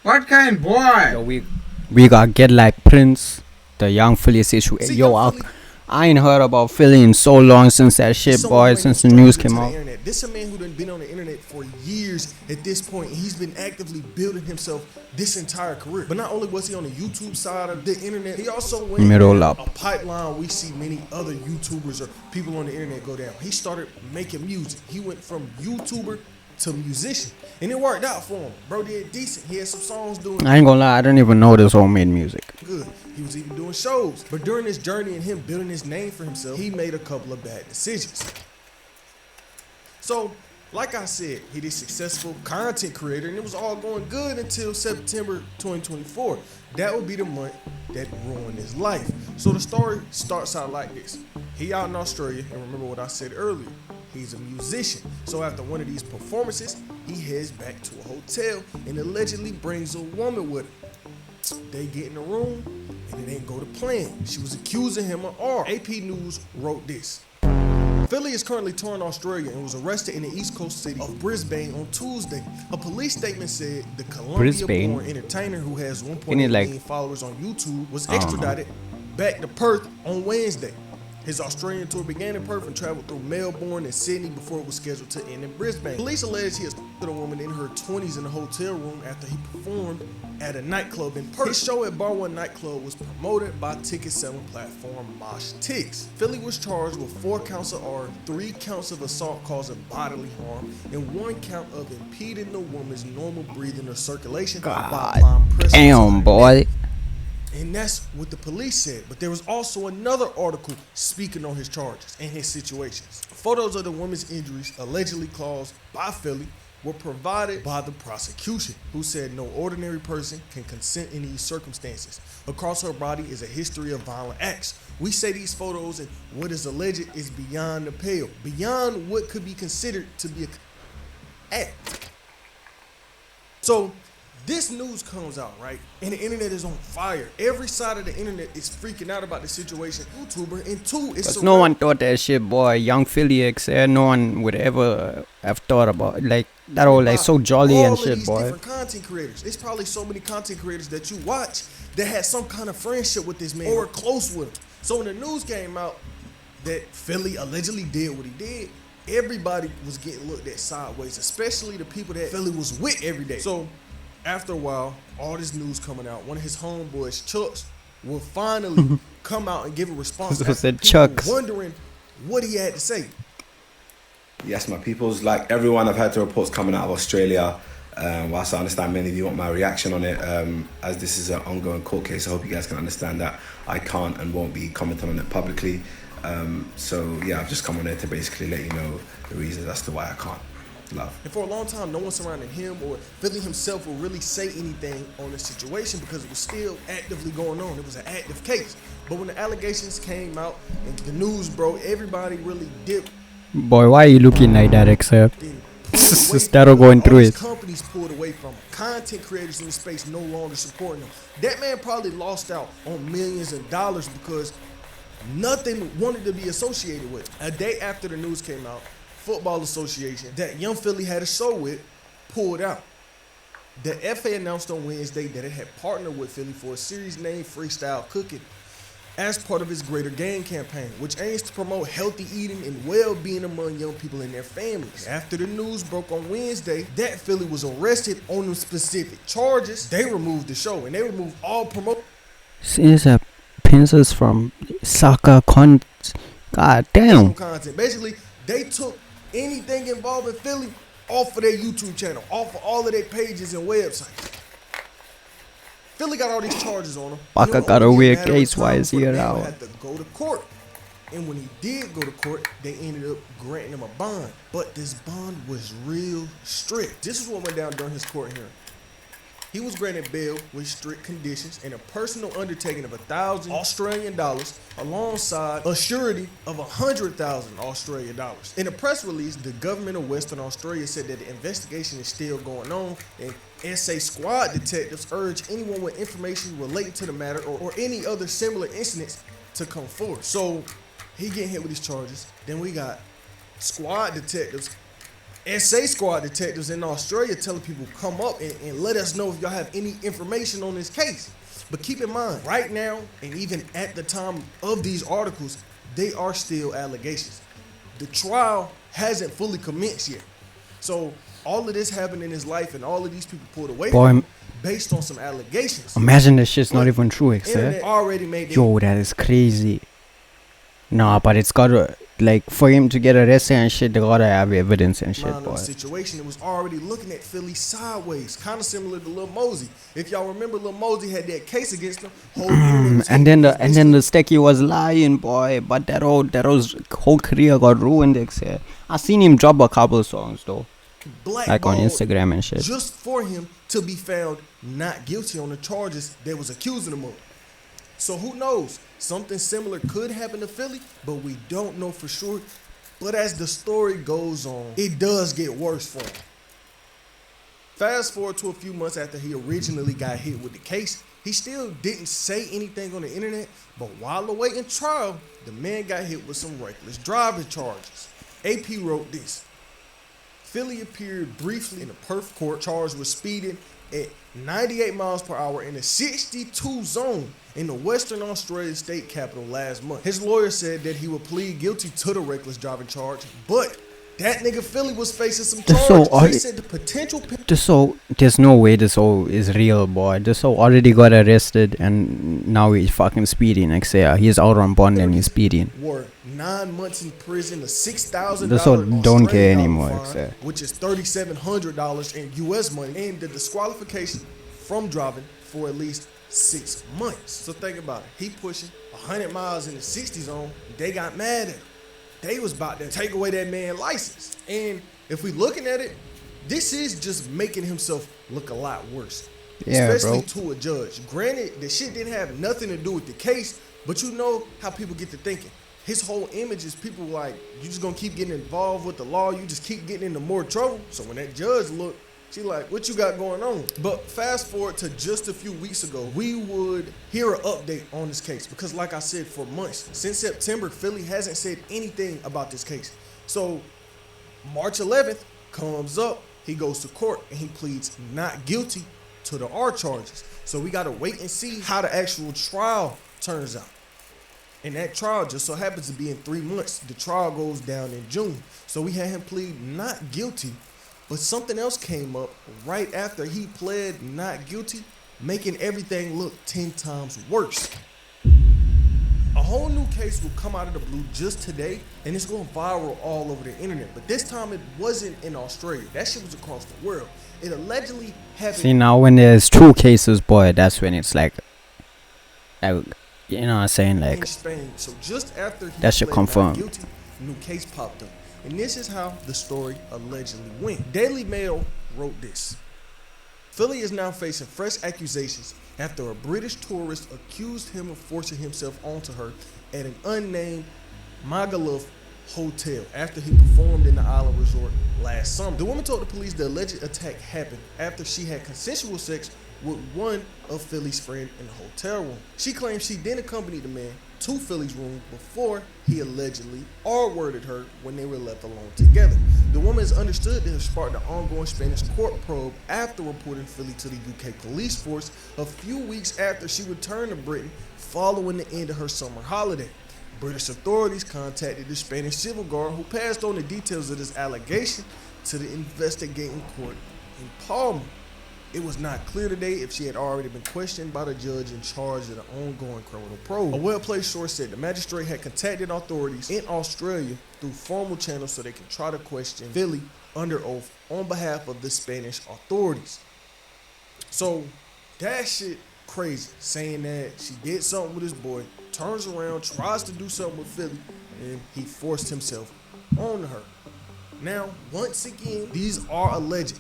What kind, boy? Yo, we gotta get like Prince, the Young Philly situation. Yo, I ain't heard about Philly in so long since that shit, boy. Since the news came out. This is a man who done been on the internet for years at this point. He's been actively building himself this entire career. But not only was he on the YouTube side of the internet, he also went down a pipeline we see many other YouTubers or people on the internet go down. He started making music. He went from YouTuber to musician, and it worked out for him. Bro did decent. He had some songs doing. I ain't gonna lie, I didn't even know this homemade music. Good. He was even doing shows. But during this journey and him building his name for himself, he made a couple of bad decisions. So, like I said, he's a successful content creator, and it was all going good until September 2024. That would be the month that ruined his life. So the story starts out like this. He out in Australia, and remember what I said earlier. He's a musician. So after one of these performances, he heads back to a hotel and allegedly brings a woman with him. They get in the room, and it ain't go to plan. She was accusing him of arson. AP News wrote this. Philly is currently touring Australia and was arrested in the east coast city of Brisbane on Tuesday. A police statement said the Colombia-born entertainer who has 1.8 million followers on YouTube was extradited back to Perth on Wednesday. His Australian tour began in Perth and traveled through Melbourne and Sydney before it was scheduled to end in Brisbane. Police allege he assaulted a woman in her 20s in a hotel room after he performed at a nightclub in Perth. His show at Bar One nightclub was promoted by ticket selling platform MoshTix. Philly was charged with 4 counts of arson, 3 counts of assault causing bodily harm, and 1 count of impeding the woman's normal breathing or circulation by applying pressure. Damn, boy. And that's what the police said. But there was also another article speaking on his charges and his situations. Photos of the woman's injuries allegedly caused by Philly were provided by the prosecution, who said no ordinary person can consent in these circumstances. Across her body is a history of violent acts. We say these photos and what is alleged is beyond the pale, beyond what could be considered to be an act. So this news comes out, right? And the internet is on fire. Every side of the internet is freaking out about the situation. YouTuber, and 2, it's no one thought that shit, boy. Young Philly X, no one would ever have thought about it. Like that all like so jolly and shit, boy. Different content creators. There's probably so many content creators that you watch that had some kind of friendship with this man or close with him. So when the news came out that Philly allegedly did what he did, everybody was getting looked at sideways, especially the people that Philly was with every day. So after a while, all this news coming out, one of his homeboys, Chucks, will finally come out and give a response. Wondering what he had to say. Yes, my peoples, like everyone, I've heard the reports coming out of Australia. Whilst I understand many of you want my reaction on it, as this is an ongoing court case, I hope you guys can understand that I can't and won't be commenting on it publicly. So yeah, I've just come on here to basically let you know the reasons as to why I can't. Love. And for a long time, no one surrounding him or Philly himself will really say anything on the situation because it was still actively going on. It was an active case. But when the allegations came out and the news broke, everybody really dipped. Boy, why are you looking like that, except? Started going through it. Companies pulled away from him. Content creators in the space no longer supporting him. That man probably lost out on millions of dollars because nothing wanted to be associated with him. A day after the news came out, Football Association that Young Philly had a show with pulled out. The FA announced on Wednesday that it had partnered with Philly for a series named Freestyle Cooking as part of its Greater Game campaign, which aims to promote healthy eating and well-being among young people and their families. After the news broke on Wednesday that Philly was arrested on them specific charges, they removed the show and they removed all promotion. Since pincers from soccer content. God damn. Content. Basically, they took anything involving Philly off of their YouTube channel, off of all of their pages and websites. Philly got all these charges on him. Baka got a weird case. Why is he around? Had to go to court. And when he did go to court, they ended up granting him a bond. But this bond was real strict. This is what went down during his court hearing. He was granted bail with strict conditions and a personal undertaking of 1,000 Australian dollars alongside a surety of 100,000 Australian dollars. In a press release, the government of Western Australia said that the investigation is still going on and SA squad detectives urge anyone with information relating to the matter or any other similar incidents to come forward. So he getting hit with these charges. Then we got squad detectives SA squad detectives in Australia telling people come up and let us know if y'all have any information on this case. But keep in mind, right now, and even at the time of these articles, they are still allegations. The trial hasn't fully commenced yet. So all of this happened in his life and all of these people pulled away Boy, from him based on some allegations. Imagine this shit's not But even true, Internet eh? already made their Yo, that is crazy. Nah, but it's gotta, like, for him to get arrested and shit, they gotta have evidence and shit, mind of boy. the situation. It was already looking at Philly sideways, kind of similar to Lil Mosey. If y'all remember, Lil Mosey had that case against him. Whole internet was And then hating the Stecky was lying, boy. But that whole career got ruined. I seen him drop a couple songs though, like on blackballed Instagram and shit. just for him to be found not guilty on the charges they was accusing him of. So who knows? Something similar could happen to Philly, but we don't know for sure. But as the story goes on, it does get worse for him. Fast forward to a few months after he originally got hit with the case, he still didn't say anything on the internet, but while awaiting trial, the man got hit with some reckless driving charges. AP wrote this. Philly appeared briefly in the Perth court charged with speeding at 98 miles per hour in a 62 zone in the Western Australia state capital last month. His lawyer said that he would plead guilty to the reckless driving charge, but that nigga Philly was facing some So, charges. They said the potential There's no way this all is real, boy. This all already got arrested and now he's fucking speeding. Like say, he's out on bond and he's speeding. were 9 months in prison, a $6,000 This all don't care Australian anymore, fine, except. which is $3,700 in US money, and the disqualification from driving for at least 6 months. So think about it. He pushing 100 miles in the 60 zone. They got mad at him. They was about to take away that man's license. And if we looking at it, this is just making himself look a lot worse. Yeah, Especially bro. to a judge. Granted, the shit didn't have nothing to do with the case, but you know how people get to thinking. His whole image is people like, you just gonna keep getting involved with the law, you just keep getting into more trouble. So when that judge looked, she like, what you got going on? But fast forward to just a few weeks ago, we would hear an update on this case because like I said, for months, since September, Philly hasn't said anything about this case. So March 11th comes up, he goes to court and he pleads not guilty to the R charges. So we gotta wait and see how the actual trial turns out. And that trial just so happens to be in 3 months. The trial goes down in June. So we had him plead not guilty. But something else came up right after he pled not guilty, making everything look 10 times worse. A whole new case will come out of the blue just today, and it's going viral all over the internet. But this time it wasn't in Australia. That shit was across the world. It allegedly happened. See, now when there's two cases, boy, that's when it's like you know what I'm saying? Like, in Spain. So just after he that shit pled not confirmed. guilty, a new case popped up. And this is how the story allegedly went. Daily Mail wrote this. Philly is now facing fresh accusations after a British tourist accused him of forcing himself onto her at an unnamed Magaluf hotel after he performed in the island resort last summer. The woman told the police the alleged attack happened after she had consensual sex with one of Philly's friends in the hotel room. She claims she then accompanied the man to Philly's room before he allegedly R-worded her when they were left alone together. The woman is understood to have sparked an ongoing Spanish court probe after reporting Philly to the UK police force a few weeks after she returned to Britain following the end of her summer holiday. British authorities contacted the Spanish civil guard who passed on the details of this allegation to the investigating court in Palma. It was not clear today if she had already been questioned by the judge in charge of the ongoing criminal probe. A well-placed source said the magistrate had contacted authorities in Australia through formal channels so they can try to question Philly under oath on behalf of the Spanish authorities. So that shit crazy, saying that she did something with his boy, turns around, tries to do something with Philly, and he forced himself on her. Now, once again, these are alleged,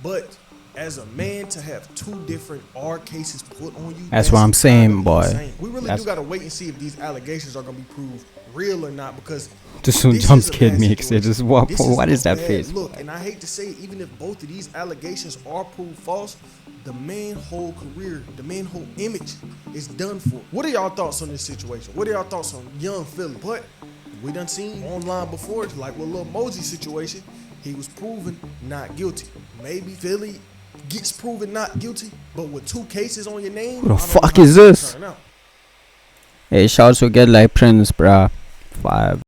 but as a man to have two different R cases put on you, That's what I'm saying, kind of boy. insane. We really That's- do gotta wait and see if these allegations are gonna be proved real or not, because this one this jump is a scared bad me. situation. This what This is a that bad face? Look, and I hate to say it, even if both of these allegations are proved false, the man's whole career, the man's whole image is done for. What are y'all thoughts on this situation? What are y'all thoughts on young Philly? But we done seen online before, like with Lil Mosey situation, he was proven not guilty. Maybe Philly gets proven not guilty, but with 2 cases on your name, Who the I don't know fuck how is it's gonna this? turn out. Hey, shouts to Get Like Prince, bruh. 5.